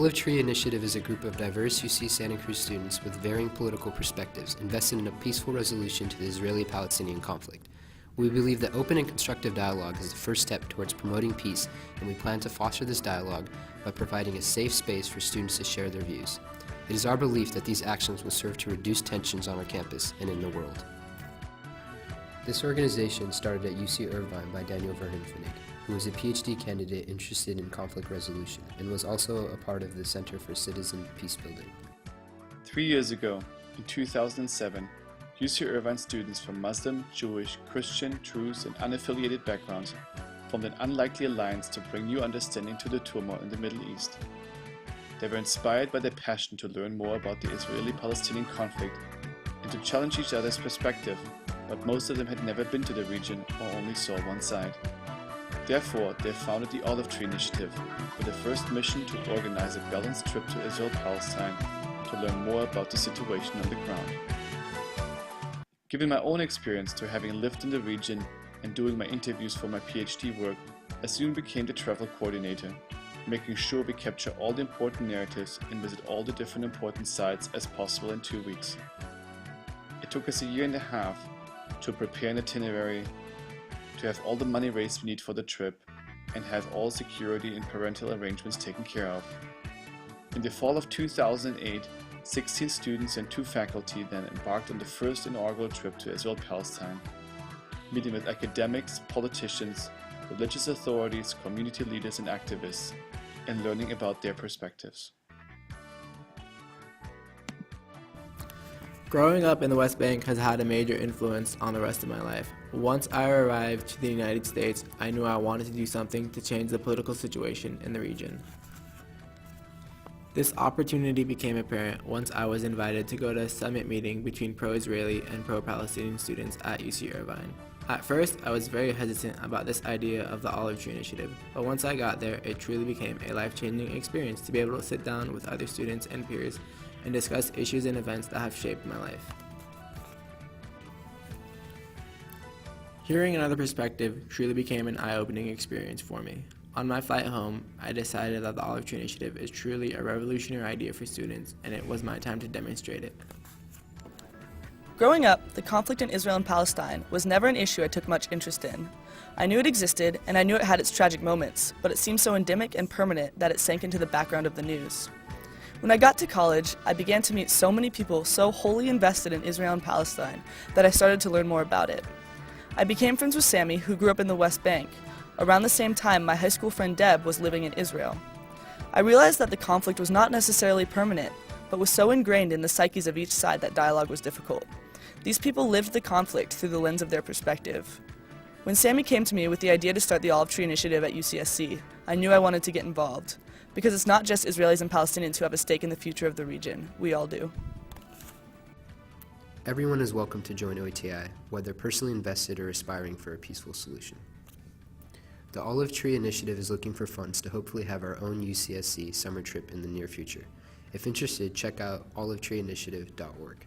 Olive Tree Initiative is a group of diverse UC Santa Cruz students with varying political perspectives invested in a peaceful resolution to the Israeli-Palestinian conflict. We believe that open and constructive dialogue is the first step towards promoting peace, and we plan to foster this dialogue by providing a safe space for students to share their views. It is our belief that these actions will serve to reduce tensions on our campus and in the world. This organization started at UC Irvine by Daniel Vernon-Finnick, who was a PhD candidate interested in conflict resolution and was also a part of the Center for Citizen Peacebuilding. 3 years ago, in 2007, UC Irvine students from Muslim, Jewish, Christian, Druze, and unaffiliated backgrounds formed an unlikely alliance to bring new understanding to the turmoil in the Middle East. They were inspired by their passion to learn more about the Israeli-Palestinian conflict and to challenge each other's perspective, but most of them had never been to the region or only saw one side. Therefore, they founded the Olive Tree Initiative with the first mission to organize a balanced trip to Israel-Palestine to learn more about the situation on the ground. Given my own experience to having lived in the region and doing my interviews for my PhD work, I soon became the travel coordinator, making sure we capture all the important narratives and visit all the different important sites as possible in 2 weeks. It took us 1.5 years to prepare an itinerary, to have all the money raised we need for the trip, and have all security and parental arrangements taken care of. In the fall of 2008, 16 students and 2 faculty then embarked on the first inaugural trip to Israel-Palestine, meeting with academics, politicians, religious authorities, community leaders and activists, and learning about their perspectives. Growing up in the West Bank has had a major influence on the rest of my life. Once I arrived to the United States, I knew I wanted to do something to change the political situation in the region. This opportunity became apparent once I was invited to go to a summit meeting between pro-Israeli and pro-Palestinian students at UC Irvine. At first, I was very hesitant about this idea of the Olive Tree Initiative, but once I got there, it truly became a life-changing experience to be able to sit down with other students and peers and discuss issues and events that have shaped my life. Hearing another perspective truly became an eye-opening experience for me. On my flight home, I decided that the Olive Tree Initiative is truly a revolutionary idea for students, and it was my time to demonstrate it. Growing up, the conflict in Israel and Palestine was never an issue I took much interest in. I knew it existed, and I knew it had its tragic moments, but it seemed so endemic and permanent that it sank into the background of the news. When I got to college, I began to meet so many people so wholly invested in Israel and Palestine that I started to learn more about it. I became friends with Sammy, who grew up in the West Bank. Around the same time, my high school friend Deb was living in Israel. I realized that the conflict was not necessarily permanent, but was so ingrained in the psyches of each side that dialogue was difficult. These people lived the conflict through the lens of their perspective. When Sammy came to me with the idea to start the Olive Tree Initiative at UCSC, I knew I wanted to get involved. Because it's not just Israelis and Palestinians who have a stake in the future of the region. We all do. Everyone is welcome to join OETI, whether personally invested or aspiring for a peaceful solution. The Olive Tree Initiative is looking for funds to hopefully have our own UCSC summer trip in the near future. If interested, check out olivetreeinitiative.org.